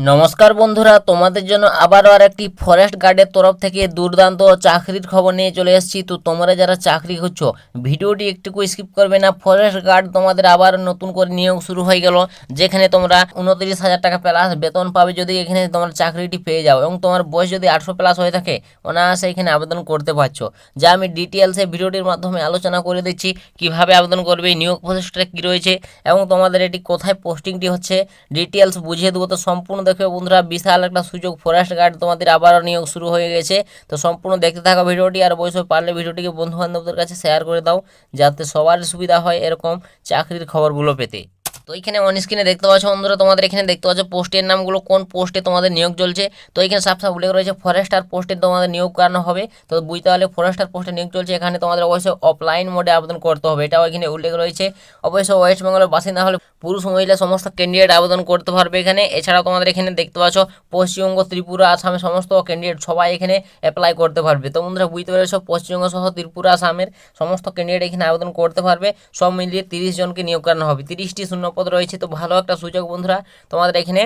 নমস্কার বন্ধুরা, তোমাদের জন্য আবারও আর একটি ফরেস্ট গার্ডের তরফ থেকে দুর্দান্ত চাকরির খবর নিয়ে চলে এসেছি। তো তোমরা যারা চাকরি করছো ভিডিওটি একটুকু স্কিপ করবে না। ফরেস্ট গার্ড তোমাদের আবার নতুন করে নিয়োগ শুরু হয়ে গেল, যেখানে তোমরা 29,000 টাকা প্লাস বেতন পাবে যদি এখানে তোমার চাকরিটি পেয়ে যাও, এবং তোমার বয়স যদি 18 প্লাস হয়ে থাকে অনায়াসে এখানে আবেদন করতে পারছো। যা আমি ডিটেলসে ভিডিওটির মাধ্যমে আলোচনা করে দিচ্ছি কিভাবে আবেদন করবে, নিয়োগ প্রসেসটা কী রয়েছে এবং তোমাদের এটি কোথায় পোস্টিংটি হচ্ছে ডিটেলস বুঝিয়ে দেবো। তো সম্পূর্ণ দেখবে বন্ধুরা, বিশাল একটা সুযোগ, ফরেস্ট গার্ড তোমাদের আবারও নিয়োগ শুরু হয়ে গেছে। তো সম্পূর্ণ দেখতে থাকো ভিডিওটি, আর অবশ্যই পারলে ভিডিওটিকে বন্ধু বান্ধবদের কাছে শেয়ার করে দাও যাতে সবার সুবিধা হয় এরকম চাকরির খবরগুলো পেতে। তো এখানে অন স্ক্রিনে দেখতে পাচ্ছ বন্ধুরা, তোমাদের এখানে দেখতে পাচ্ছ পোস্টের নামগুলো, কোন পোস্টে তোমাদের নিয়োগ চলছে। তো এখানে সাফ সাফ উল্লেখ রয়েছে ফরেস্টার পোস্টে তোমাদের নিয়োগ করানো হবে। তো বুঝতে পারলে ফরেস্টার পোস্টে নিয়োগ চলছে। এখানে তোমাদের অবশ্যই অফলাইন মোডে আবেদন করতে হবে, এটাও এখানে উল্লেখ রয়েছে। অবশ্যই ওয়েস্ট বেঙ্গলের বাসিন্দা হলে পুরুষ মহিলা সমস্ত ক্যান্ডিডেট আবেদন করতে পারবে এখানে। এছাড়াও তোমাদের এখানে দেখতে পাচ্ছ পশ্চিমবঙ্গ, ত্রিপুরা, আসামের সমস্ত ক্যান্ডিডেট সবাই এখানে অ্যাপ্লাই করতে পারবে। তো বন্ধুরা বুঝতে পেরেছ, পশ্চিমবঙ্গ সহ ত্রিপুরা, আসামের সমস্ত ক্যান্ডিডেট এখানে আবেদন করতে পারবে। সব মিলিয়ে 30 জনকে নিয়োগ করানো হবে। 30টি শূন্যপদ রয়েছে। তো ভালো একটা সুযোগ বন্ধুরা, তোমাদের এখানে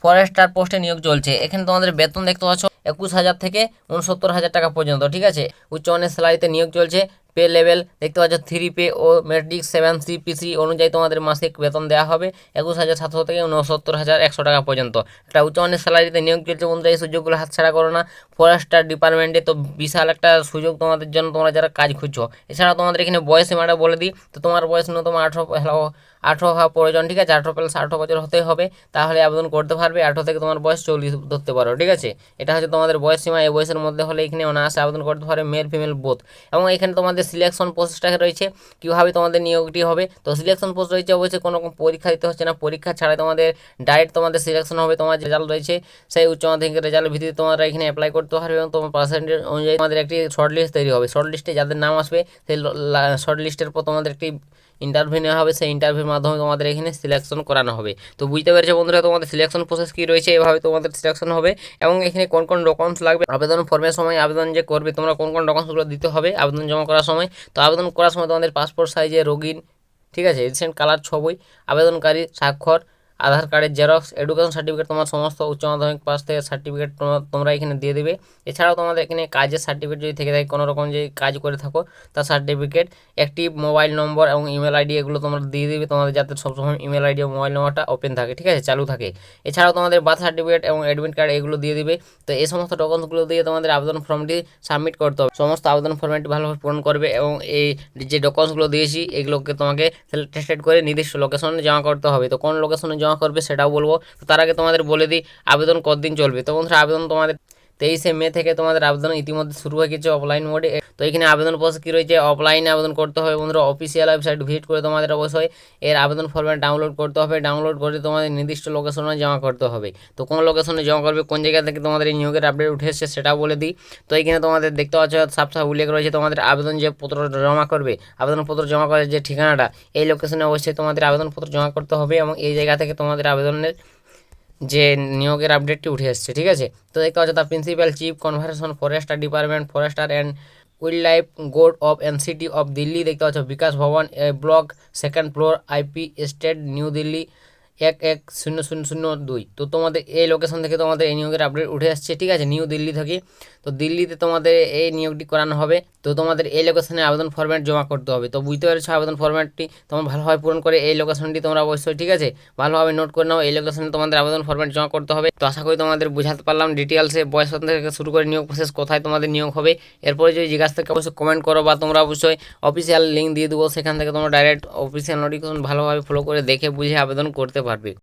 ফরেস্টার পোস্টে নিয়োগ চলছে। এখানে তোমাদের বেতন দেখতে পাচ্ছ 21,000 থেকে 69,000 টাকা পর্যন্ত, ঠিক আছে। উচ্চ মানের স্যালারিতে নিয়োগ চলছে। পে লেভেল দেখতে পাচ্ছ 3 পে ও মেট্রিক 7 CPC অনুযায়ী তোমাদের মাসিক বেতন দেওয়া হবে 21,700 থেকে 69,100 টাকা পর্যন্ত। একটা উচ্চমানের স্যালারিতে নিয়োগ চলছে বন্ধুরা, এই সুযোগগুলো হাতছাড়া করো না। ফরেস্টার ডিপার্টমেন্টে তো বিশাল একটা সুযোগ তোমাদের জন্য, তোমরা যারা কাজ খুঁজছো। এছাড়া তোমাদের এখানে বয়স সীমাটা বলে দিই। তো তোমার বয়স ন্যূনতম 18 হওয়া প্রয়োজন, ঠিক আছে। 18 প্লাস 18 বছর হতেই হবে, তাহলে আবেদন করতে পারবে। 18 থেকে তোমার বয়স 40 ধরতে পারো, ঠিক আছে। এটা হচ্ছে তোমাদের বয়স সীমা। এই বয়সের মধ্যে হলে এখানে অনায়াসে আবেদন করতে পারে, মেল ফিমেল বোথ। এবং এখানে তোমাদের সিলেকশন প্রসেসটা রয়েছে, কীভাবে তোমাদের নিয়োগটি হবে। তো সিলেকশন প্রসেস রয়েছে, অবশ্যই কোনো রকম পরীক্ষা দিতে হচ্ছে না। পরীক্ষা ছাড়াই তোমাদের ডাইরেক্ট তোমাদের সিলেকশন হবে। তোমার যে রেজাল্ট রয়েছে সেই উচ্চ মাধ্যমিকের রেজাল্টের ভিত্তিতে তোমরা এখানে অ্যাপ্লাই করতে পারবে, এবং তোমার পার্সেন্টেজ অনুযায়ী তোমাদের একটি শর্ট লিস্ট তৈরি হবে। শর্ট লিস্টে যাদের নাম আসবে সেই শর্ট লিস্টের পর তোমাদের একটি ইন্টারভিউ নেওয়া হবে। সেই ইন্টারভিউর মাধ্যমে তোমাদের এখানে সিলেকশন করানো হবে। তো বুঝতে পেরেছো বন্ধুরা, তোমাদের সিলেকশন প্রসেস কী রয়েছে, এভাবে তোমাদের সিলেকশন হবে। এবং এখানে কোন কোন ডকুমেন্টস লাগবে, আবেদন ফর্মের সময় আবেদন যে করবে তোমরা কোন কোন ডকুমেন্টসগুলো দিতে হবে আবেদন জমা করার সময়। তো আবেদন করার সময় তোমাদের পাসপোর্ট সাইজের রঙিন, ঠিক আছে, রিসেন্ট কালার ছবি, আবেদনকারী স্বাক্ষর, আধার কার্ডের জেরক্স, এডুকেশন সার্টিফিকেট, তোমার সমস্ত উচ্চ মাধ্যমিক পাস থেকে সার্টিফিকেট তোমরা এখানে দিয়ে দেবে। এছাড়াও তোমাদের এখানে কাজের সার্টিফিকেট যদি থেকে থাকে, কোনো রকম যে কাজ করে থাকো তার সার্টিফিকেট, একটি মোবাইল নম্বর এবং ইমেল আইডি, এগুলো তোমরা দিয়ে দিবে তোমাদের, যাতে সবসময় ইমেল আইডি এবং মোবাইল নম্বরটা ওপেন থাকে, ঠিক আছে, চালু থাকে। এছাড়াও তোমাদের বার্থ সার্টিফিকেট এবং অ্যাডমিট কার্ড এগুলো দিয়ে দিবে। তো এই সমস্ত ডকুমেন্টসগুলো দিয়ে তোমাদের আবেদন ফর্মটি সাবমিট করতে হবে। সমস্ত আবেদন ফর্মটি ভালোভাবে পূরণ করবে, এবং এই যে ডকুমেন্টসগুলো দিয়েছি এগুলোকে তোমাকে টেস্টেড করে নির্দিষ্ট লোকেশনে জমা করতে হবে। তো কোন লোকেশনে জমা করবে সেটাও বলবো। তো তার আগে তোমাদের বলে দিই আবেদন কতদিন চলবে। তো বন্ধুরা, আবেদন তোমাদের 23 মে থেকে তোমাদের আবেদন ইতিমধ্যে শুরু হয়ে গেছে অফলাইন মোডে। তো এখানে আবেদন প্রসেস কী রয়েছে, অফলাইনে আবেদন করতে হবে বন্ধুরা। অফিসিয়াল ওয়েবসাইট ভিজিট করে তোমাদের অবশ্যই এর আবেদন ফর্মেট ডাউনলোড করতে হবে। ডাউনলোড করে তোমাদের নির্দিষ্ট লোকেশনে জমা করতে হবে। তো কোন লোকেশনে জমা করবে, কোন জায়গা থেকে তোমাদের এই নিয়োগের আপডেট উঠে এসেছে সেটাও বলে দিই। তো এখানে তোমাদের দেখতে পাচ্ছ সাফ সাফ উল্লেখ রয়েছে, তোমাদের আবেদন যে পত্র জমা করবে, আবেদনপত্র জমা করার যে ঠিকানাটা, এই লোকেশনে অবশ্যই তোমাদের আবেদনপত্র জমা করতে হবে, এবং এই জায়গা থেকে তোমাদের আবেদনের যে নিয়োগের আপডেটটি উঠে এসছে, ঠিক আছে। তো দেখতে পাচ্ছ the principal chief conversation forester department, forester and wildlife guard of NCT of Delhi, দেখতে পাচ্ছ Vikas Bhavan, block, 2nd floor, IP estate, new Delhi 110002। তো তোমাদের এই লোকেশন থেকে তোমাদের এই নিয়োগের আপডেট উঠে আসছে, ঠিক আছে, নিউ দিল্লি থেকে। তো দিল্লিতে তোমাদের এই নিয়োগটি করানো হবে। তো তোমাদের এই লোকেশনে আবেদন ফরম্যাট জমা করতে হবে। তো বুঝতে পেরেছো, আবেদন ফরম্যাটটি তোমরা ভালোভাবে পূরণ করে এই লোকেশনটি তোমরা অবশ্যই, ঠিক আছে, ভালোভাবে নোট করে নাও। এই লোকেশনে তোমাদের আবেদন ফরম্যাট জমা করতে হবে। তো আশা করি তোমাদের বুঝাতে পারলাম ডিটেলসে, বয়স থেকে শুরু করে নিয়োগ প্রসেস, কোথায় তোমাদের নিয়োগ হবে। এরপরে যদি জিজ্ঞাসা থেকে অবশ্যই কমেন্ট করো, বা তোমরা অবশ্যই অফিসিয়াল লিঙ্ক দিয়ে দেবো, সেখান থেকে তোমরা ডাইরেক্ট অফিসিয়াল নোটিফিকেশন ভালোভাবে ফলো করে দেখে বুঝে আবেদন করতে পারবে।